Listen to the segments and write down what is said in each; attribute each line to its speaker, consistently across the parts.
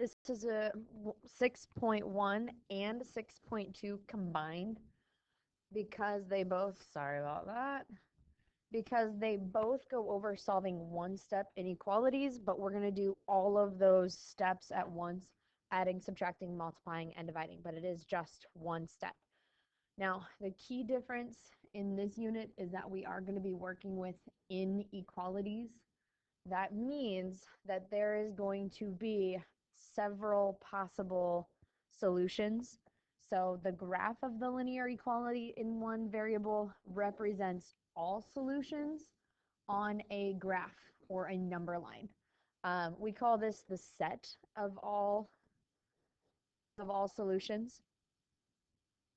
Speaker 1: This is a 6.1 and 6.2 combined because they both, sorry about that, because they both go over solving one-step inequalities, but we're going to do all of those steps at once, adding, subtracting, multiplying, and dividing, but it is just one step. Now, the key difference in this unit is that we are going to be working with inequalities. That means that there is going to be several possible solutions. So the graph of the linear equality in one variable represents all solutions on a graph or a number line. We call this the set of all solutions.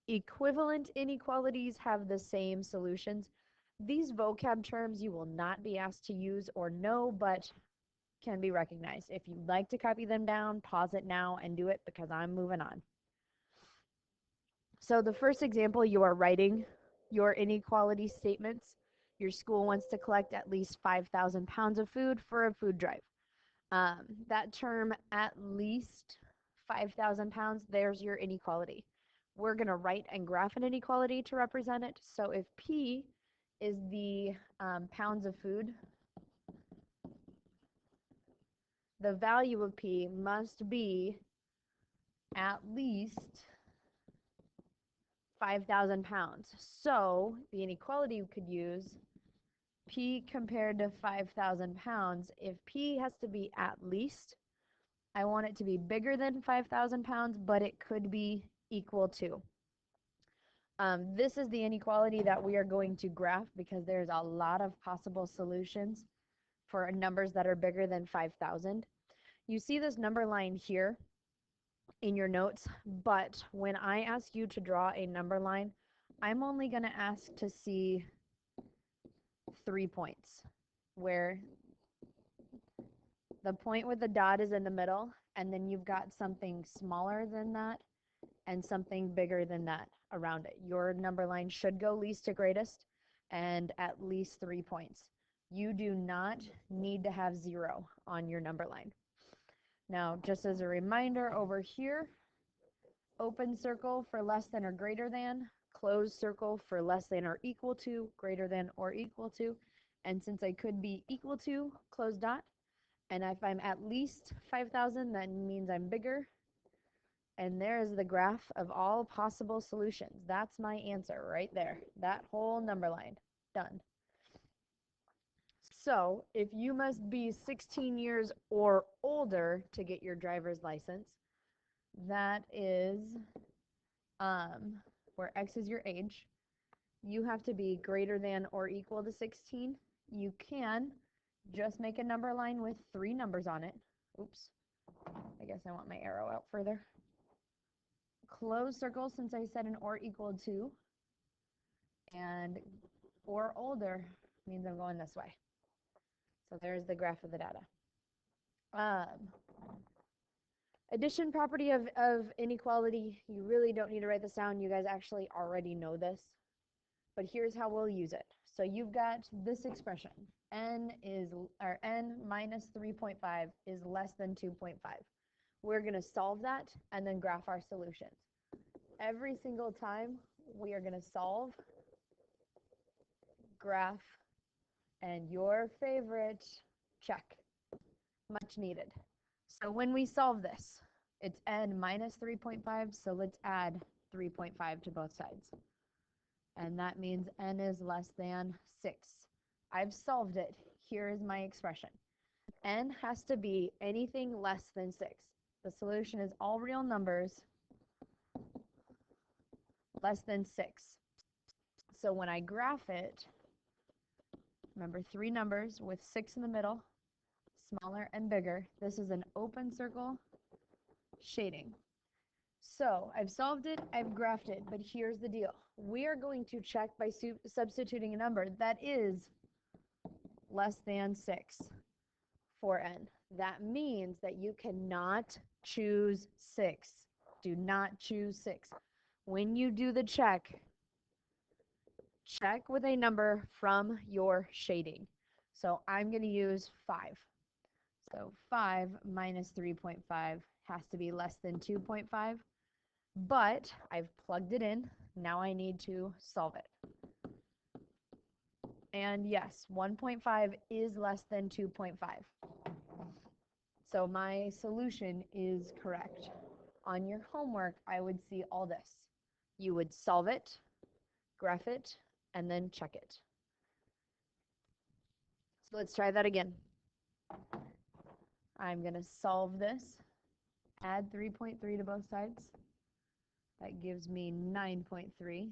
Speaker 1: Equivalent inequalities have the same solutions. These vocab terms you will not be asked to use or know, but can be recognized. If you'd like to copy them down, pause it now and do it because I'm moving on. So the first example, you are writing your inequality statements. Your school wants to collect at least 5,000 pounds of food for a food drive. That term, at least 5,000 pounds, there's your inequality. We're going to write and graph an inequality to represent it. So if P is the pounds of food, the value of P must be at least 5,000 pounds. So the inequality we could use P compared to 5,000 pounds. If P has to be at least, I want it to be bigger than 5,000 pounds, but it could be equal to. This is the inequality that we are going to graph because there's a lot of possible solutions for numbers that are bigger than 5,000. You see this number line here in your notes, but when I ask you to draw a number line, I'm only going to ask to see 3 points, where the point with the dot is in the middle, and then you've got something smaller than that and something bigger than that around it. Your number line should go least to greatest and at least 3 points. You do not need to have 0 on your number line. Now, just as a reminder over here, open circle for less than or greater than, closed circle for less than or equal to, greater than or equal to, and since I could be equal to, close dot, and if I'm at least 5,000, that means I'm bigger. And there is the graph of all possible solutions. That's my answer right there. That whole number line. Done. So if you must be 16 years or older to get your driver's license, that is where X is your age. You have to be greater than or equal to 16. You can just make a number line with 3 numbers on it. Oops. I guess I want my arrow out further. Close circle, since I said an or equal to, and or older means I'm going this way. So there's the graph of the data. Addition property of inequality, you really don't need to write this down. You guys actually already know this, but here's how we'll use it. So you've got this expression, n minus 3.5 is less than 2.5. We're going to solve that and then graph our solutions. Every single time we are going to solve, graph, and your favorite, check. Much needed. So when we solve this, it's n minus 3.5, so let's add 3.5 to both sides. And that means n is less than 6. I've solved it. Here is my expression. N has to be anything less than 6. The solution is all real numbers less than 6. So when I graph it, remember 3 numbers with 6 in the middle, smaller and bigger. This is an open circle shading. So I've solved it, I've graphed it, but here's the deal. We are going to check by substituting a number that is less than 6 for n. That means that you cannot choose 6. Do not choose 6. When you do the check with a number from your shading. So I'm going to use 5. So 5 minus 3.5 has to be less than 2.5, but I've plugged it in. Now I need to solve it. And yes, 1.5 is less than 2.5. So my solution is correct. On your homework, I would see all this. You would solve it, graph it, and then check it. So let's try that again. I'm going to solve this, add 3.3 to both sides. That gives me 9.3.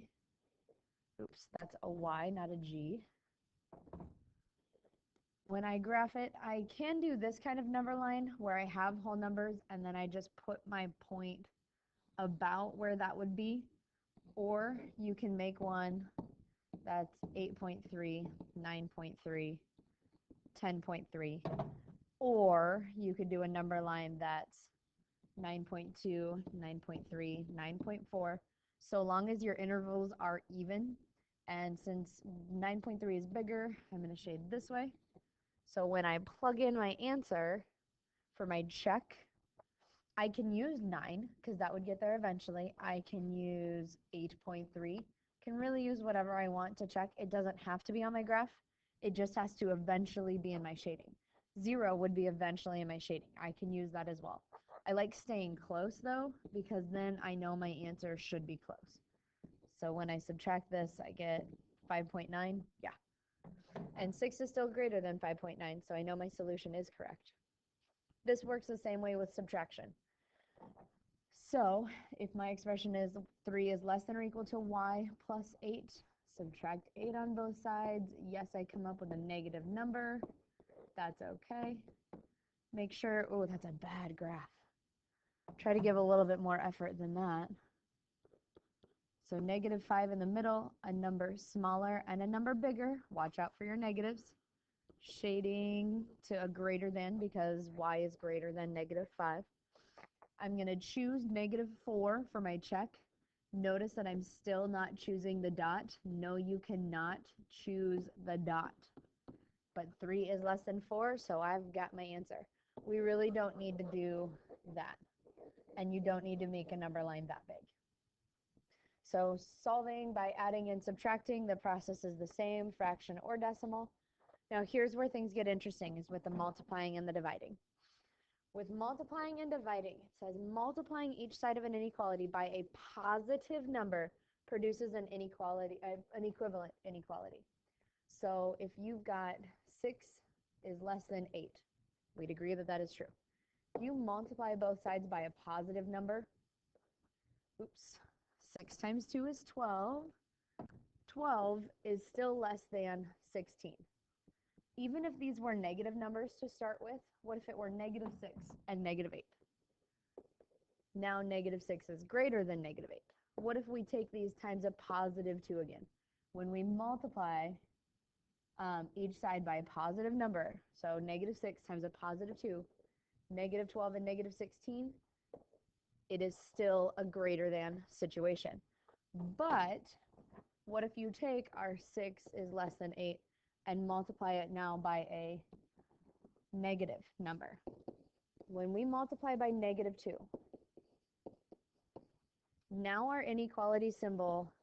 Speaker 1: Oops, that's a Y, not a G. When I graph it, I can do this kind of number line where I have whole numbers and then I just put my point about where that would be. Or you can make one that's 8.3, 9.3, 10.3. Or you could do a number line that's 9.2, 9.3, 9.4. So long as your intervals are even. And since 9.3 is bigger, I'm going to shade this way. So when I plug in my answer for my check, I can use 9 because that would get there eventually. I can use 8.3. Can really use whatever I want to check. It doesn't have to be on my graph. It just has to eventually be in my shading. 0 would be eventually in my shading. I can use that as well. I like staying close though because then I know my answer should be close. So when I subtract this, I get 5.9. Yeah. And 6 is still greater than 5.9, so I know my solution is correct. This works the same way with subtraction. So if my expression is 3 is less than or equal to y plus 8, subtract 8 on both sides. Yes, I come up with a negative number. That's okay. Make sure, oh, that's a bad graph. Try to give a little bit more effort than that. So negative 5 in the middle, a number smaller and a number bigger. Watch out for your negatives. Shading to a greater than because y is greater than negative 5. I'm going to choose negative 4 for my check. Notice that I'm still not choosing the dot. No, you cannot choose the dot. But 3 is less than 4, so I've got my answer. We really don't need to do that. And you don't need to make a number line that big. So solving by adding and subtracting, the process is the same, fraction or decimal. Now here's where things get interesting, is with the multiplying and the dividing. With multiplying and dividing, it says multiplying each side of an inequality by a positive number produces an inequality, an equivalent inequality. So if you've got 6 is less than 8, we'd agree that that is true. If you multiply both sides by a positive number, oops, 6 times 2 is 12. 12 is still less than 16. Even if these were negative numbers to start with, what if it were negative 6 and negative 8? Now negative 6 is greater than negative 8. What if we take these times a positive 2 again? When we multiply each side by a positive number, so negative 6 times a positive 2, negative 12 and negative 16, it is still a greater than situation. But what if you take our 6 is less than 8 and multiply it now by a negative number? When we multiply by negative 2, now our inequality symbol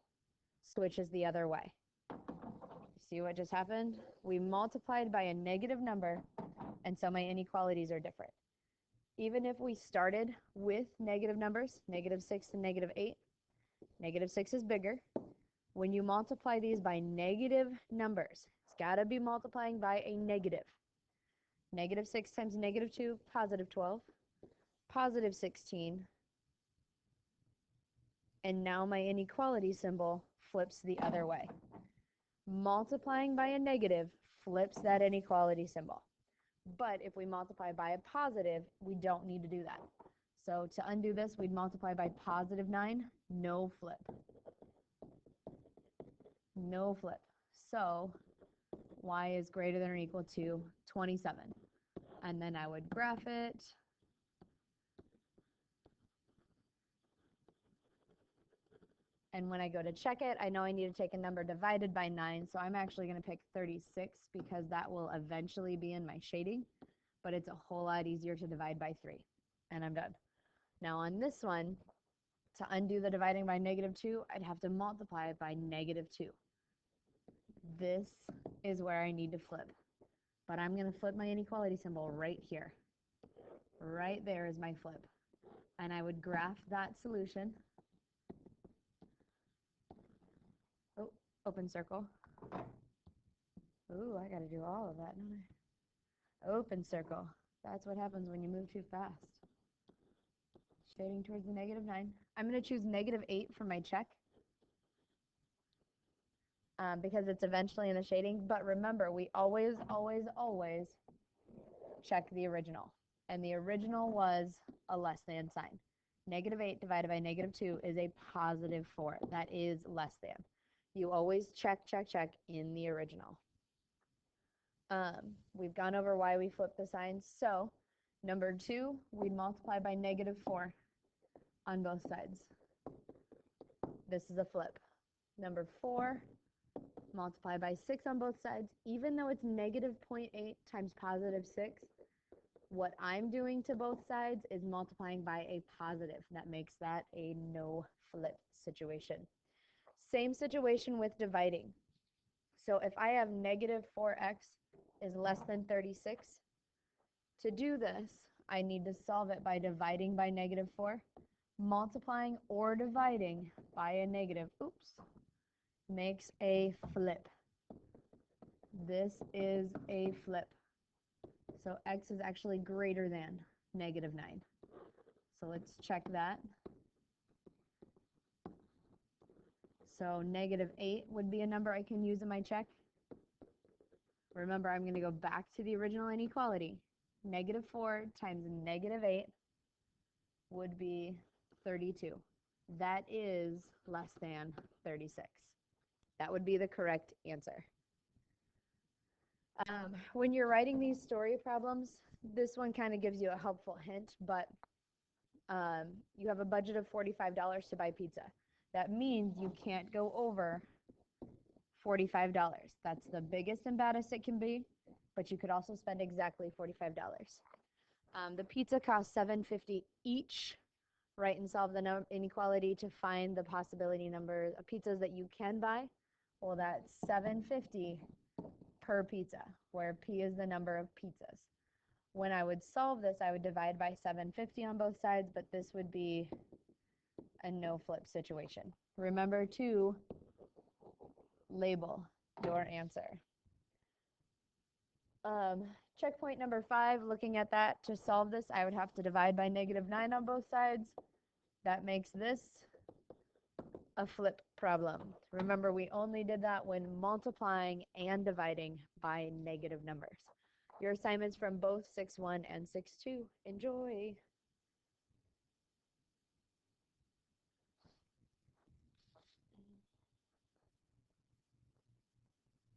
Speaker 1: switches the other way. See what just happened? We multiplied by a negative number, and so my inequalities are different. Even if we started with negative numbers, negative 6 and negative 8, negative 6 is bigger. When you multiply these by negative numbers, it's got to be multiplying by a negative. Negative 6 times negative 2, positive 12, positive 16. And now my inequality symbol flips the other way. Multiplying by a negative flips that inequality symbol. But if we multiply by a positive, we don't need to do that. So to undo this, we'd multiply by positive 9, no flip. No flip. So y is greater than or equal to 27. And then I would graph it. And when I go to check it, I know I need to take a number divided by 9, so I'm actually going to pick 36 because that will eventually be in my shading. but it's a whole lot easier to divide by 3. And I'm done. Now on this one, to undo the dividing by -2, I'd have to multiply it by -2. This is where I need to flip. But I'm going to flip my inequality symbol right here. Right there is my flip. And I would graph that solution. Oh, open circle. Ooh, I got to do all of that, don't I? Open circle. That's what happens when you move too fast. Shading towards the -9. I'm going to choose -8 for my check because it's eventually in the shading. But remember, we always, always, always check the original. And the original was a less than sign. -8 divided by -2 is a +4. That is less than. You always check, check, check in the original. We've gone over why we flip the signs. So number 2, we'd multiply by -4 on both sides. This is a flip. Number 4, multiply by 6 on both sides. Even though it's -0.8 times +6, what I'm doing to both sides is multiplying by a positive. That makes that a no flip situation. Same situation with dividing. So if I have -4x is less than 36, to do this, I need to solve it by dividing by -4. Multiplying or dividing by a negative, makes a flip. This is a flip. So x is actually greater than -9. So let's check that. So -8 would be a number I can use in my check. Remember, I'm going to go back to the original inequality. -4 times -8 would be 32. That is less than 36. That would be the correct answer. When you're writing these story problems, this one kind of gives you a helpful hint, but you have a budget of $45 to buy pizza. That means you can't go over $45. That's the biggest and baddest it can be, but you could also spend exactly $45. The pizza costs $7.50 each. Write and solve the inequality to find the possibility number of pizzas that you can buy. Well, that's $7.50 per pizza, where P is the number of pizzas. When I would solve this, I would divide by 750 on both sides, but this would be a no flip situation. Remember to label your answer. Checkpoint number 5, looking at that, to solve this, I would have to divide by -9 on both sides. That makes this a flip problem. Remember, we only did that when multiplying and dividing by negative numbers. Your assignments from both 6-1 and 6-2. Enjoy!